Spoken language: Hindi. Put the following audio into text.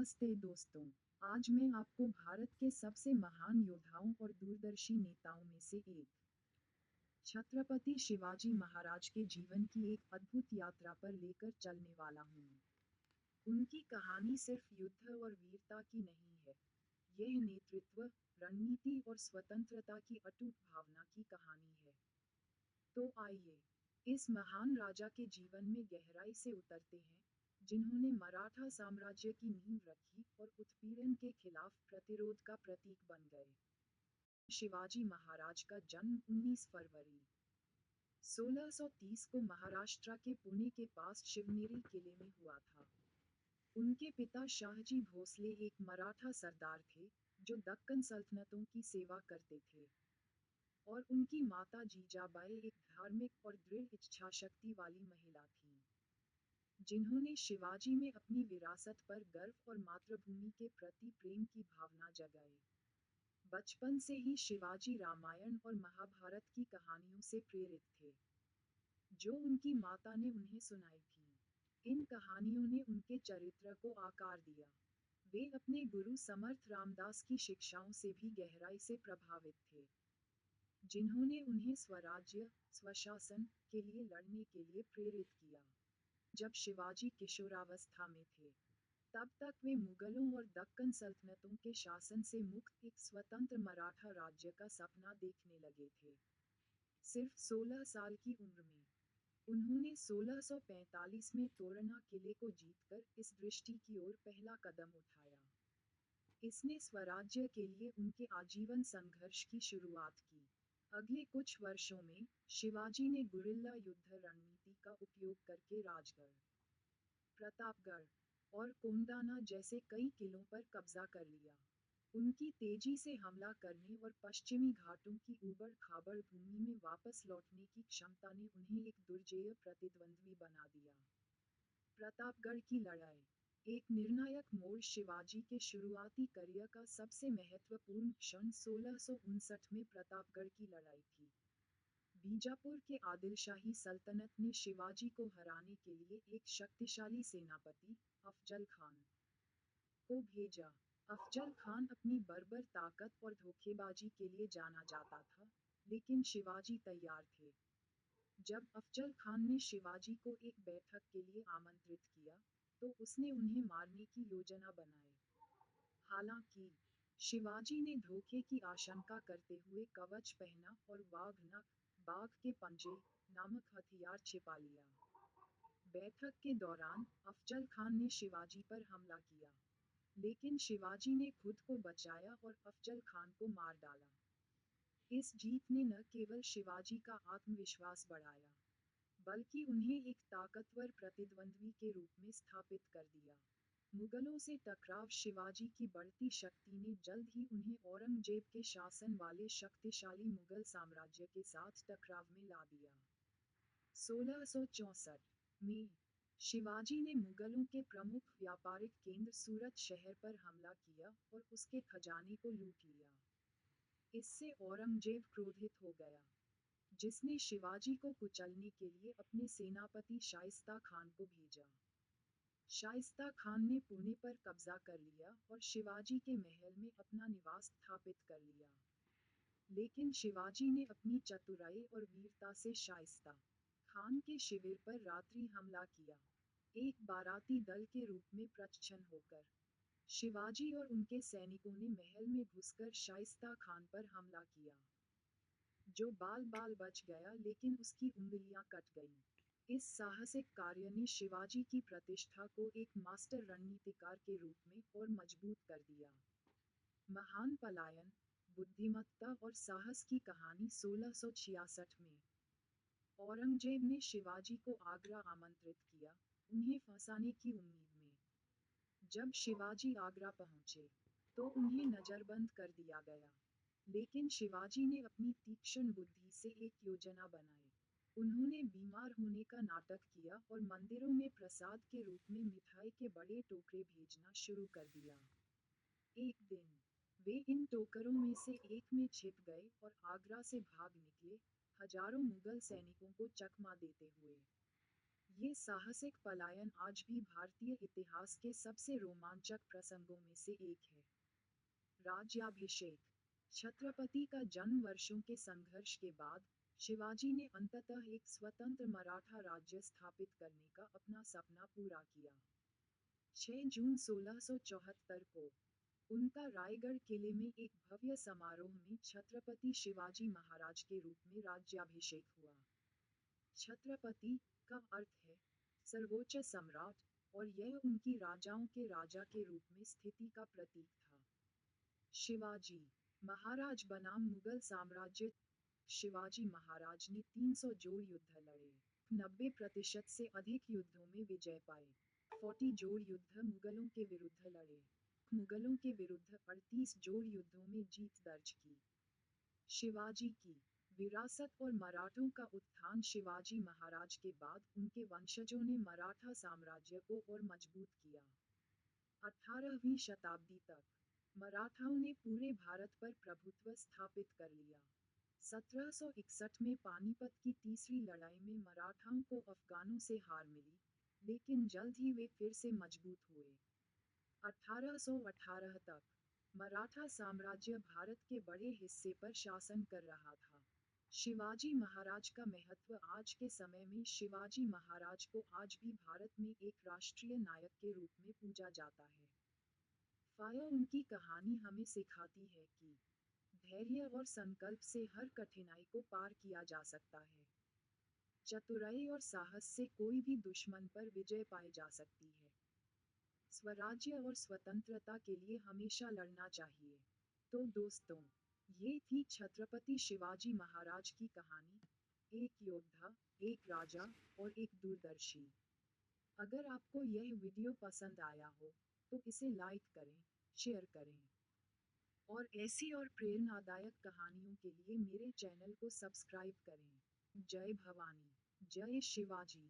नमस्ते दोस्तों। आज मैं आपको भारत के सबसे महान योद्धाओं और दूरदर्शी नेताओं में से एक छत्रपति शिवाजी महाराज के जीवन की एक अद्भुत यात्रा पर लेकर चलने वाला हूँ। उनकी कहानी सिर्फ युद्ध और वीरता की नहीं है, यह नेतृत्व, रणनीति और स्वतंत्रता की अटूट भावना की कहानी है। तो आइए, इस महान राजा के जीवन में गहराई से उतरते हैं, जिन्होंने मराठा साम्राज्य की नींव रखी और उत्पीड़न के खिलाफ प्रतिरोध का प्रतीक बन गए। शिवाजी महाराज का जन्म 19 फरवरी 1630 को महाराष्ट्र के पुणे के पास शिवनेरी किले में हुआ था। उनके पिता शाहजी भोसले एक मराठा सरदार थे, जो दक्कन सल्तनतों की सेवा करते थे, और उनकी माता जीजाबाई एक धार्मिक और दृढ़ इच्छाशक्ति वाली महिला थीं, जिन्होंने शिवाजी में अपनी विरासत पर गर्व और मातृभूमि के प्रति प्रेम की भावना जगाई। बचपन से ही शिवाजी रामायण और महाभारत की कहानियों से प्रेरित थे, जो उनकी माता ने उन्हें सुनाई थीं। इन कहानियों ने उनके चरित्र को आकार दिया। वे अपने गुरु समर्थ रामदास की शिक्षाओं से भी गहराई से प्रभावित थे, जिन्होंने उन्हें स्वराज्य, स्वशासन के लिए लड़ने के लिए प्रेरित किया। जब शिवाजी किशोरावस्था में थे, तब तक वे मुगलों और दक्कन सल्तनतों के शासन से मुक्त एक स्वतंत्र मराठा राज्य का सपना देखने लगे थे। सिर्फ 16 साल की उम्र में उन्होंने 1645 में तोरना किले को जीतकर इस दृष्टि की ओर पहला कदम उठाया। इसने स्वराज्य के लिए उनके आजीवन संघर्ष की शुरुआत की। अगले कुछ वर्षों में शिवाजी ने गुरिल्ला युद्ध रणनीति का उपयोग करके राजगढ़, प्रतापगढ़ और कोंडाना जैसे कई किलों पर कब्जा कर लिया। उनकी तेजी से हमला करने और पश्चिमी घाटों की ऊबड़-खाबड़ भूमि में वापस लौटने की क्षमता ने उन्हें एक दुर्जेय प्रतिद्वंद्वी बना दिया। प्रतापगढ़ की लड़ाई, एक निर्णायक मोड़ शिवाजी के शुरुआती करियर का सबसे महत्वपूर्ण क्षण 1659 में प्रतापगढ़ की लड़ाई थी। बीजापुर के आदिलशाही सल्तनत ने शिवाजी को हराने के लिए एक शक्तिशाली सेनापति, अफजल खान, को भेजा। अफजल खान अपनी बर्बर ताकत और धोखेबाजी के लिए जाना जाता था, लेकिन शिवाजी तैयार थे। जब अफजल खान ने शिवाजी को एक बैठक के लिए आमंत्रित किया, तो उसने उन्हें मारने की योजना बनाई। हालांकि शिवाजी ने धोखे की आशंका करते हुए कवच पहना और वाघ नख, बाघ के पंजे नामक हथियार छिपा लिया। बैठक के दौरान अफजल खान ने शिवाजी पर हमला किया, लेकिन शिवाजी ने खुद को बचाया और अफजल खान को मार डाला। इस जीत ने न केवल शिवाजी का आत्मविश्वास बढ़ाया, बल्कि उन्हें एक ताकतवर प्रतिद्वंद्वी के रूप में स्थापित कर दिया। मुगलों से टकराव शिवाजी की बढ़ती शक्ति ने जल्द ही उन्हें औरंगजेब के शासन वाले शक्तिशाली मुगल साम्राज्य के साथ टकराव में ला दिया। 1664 में शिवाजी ने मुगलों के प्रमुख व्यापारिक केंद्र सूरत शहर पर हमला किया और उसके खजाने को लूट लिया। इससे औरंगजेब क्रोधित हो गया, जिसने शिवाजी को कुचलने के लिए अपने सेनापति शाइस्ता खान को भेजा। शाइस्ता खान ने पुणे पर कब्जा कर लिया और शिवाजी के महल में अपना निवास स्थापित कर लिया। लेकिन शिवाजी ने अपनी चतुराई और वीरता से शाइस्ता खान के शिविर पर रात्रि हमला किया, एक बाराती दल के रूप में प्रच्छन्न होकर। शिवाजी और उनके सैनिकों ने महल में घुसकर शाइस्ता खान पर हमला किया, जो बाल-बाल बच गया, लेकिन उसकी उंगलियां कट गईं। इस साहसिक कार्य ने शिवाजी की प्रतिष्ठा को एक मास्टर रणनीतिकार के रूप में और मजबूत कर दिया। महान पलायन, बुद्धिमत्ता और साहस की कहानी 1666 में औरंगजेब ने शिवाजी को आगरा आमंत्रित किया, उन्हें फंसाने की उम्मीद में। जब शिवाजी आगरा पहुंचे, तो उन्हें नजरबंद कर दिया गया, लेकिन शिवाजी ने अपनी तीक्ष्ण बुद्धि से एक योजना बनाई। उन्होंने बीमार होने का नाटक किया और मंदिरों में प्रसाद के रूप में मिठाई के बड़े टोकरे भेजना शुरू कर दिया। एक दिन वे इन टोकरों में से एक में छिप गए और आगरा से भाग निकले, हजारों मुगल सैनिकों को चकमा देते हुए। ये साहसिक पलायन आज भी भारतीय इतिहास के सबसे रोमांचक प्रसंगों में से एक है। राज्याभिषेक। छत्रपति का जन्म वर्षों के संघर्ष के बाद शिवाजी ने अंततः एक स्वतंत्र मराठा राज्य स्थापित करने का अपना सपना पूरा किया। 6 जून 1674 को उनका रायगढ़ किले में एक भव्य समारोह में छत्रपति शिवाजी महाराज के रूप में राज्याभिषेक हुआ। छत्रपति का अर्थ है सर्वोच्च सम्राट, और यह उनकी राजाओं के राजा के रूप में स्थिति का प्रतीक था। शिवाजी महाराज बनाम मुगल साम्राज्य। शिवाजी महाराज ने 300 जोड़ युद्ध लड़े, 90% से अधिक युद्धों में विजय पाए। 40 जोड़ युद्ध मुगलों के विरुद्ध लड़े, मुगलों के विरुद्ध 38 जोड़ युद्धों में जीत दर्ज की। शिवाजी की विरासत और मराठों का उत्थान। शिवाजी महाराज के बाद उनके वंशजों ने मराठा साम्राज्य को और मजबूत किया। 18वीं शताब्दी तक मराठाओं ने पूरे भारत पर प्रभुत्व स्थापित कर लिया। 1761 में पानीपत की तीसरी लड़ाई में मराठाओं को अफगानों से हार मिली, लेकिन जल्द ही वे फिर से मजबूत हुए। 1818 तक मराठा साम्राज्य भारत के बड़े हिस्से पर शासन कर रहा था। शिवाजी महाराज का महत्व। आज के समय में शिवाजी महाराज को आज भी भारत में एक राष्ट्रीय नायक के रूप में पूजा जाता है। उनकी कहानी हमें सिखाती है कि धैर्य और संकल्प से हर कठिनाई को पार किया जा सकता है। चतुराई और साहस से कोई भी दुश्मन पर विजय पाई जा सकती है। स्वराज्य और स्वतंत्रता के लिए हमेशा लड़ना चाहिए। तो दोस्तों, ये थी छत्रपति शिवाजी महाराज की कहानी, एक योद्धा, एक राजा और एक दूरदर्शी। अगर आपको यह वीडियो पसंद आया हो तो इसे लाइक करें, शेयर करें और ऐसी और प्रेरणादायक कहानियों के लिए मेरे चैनल को सब्सक्राइब करें। जय भवानी, जय शिवाजी।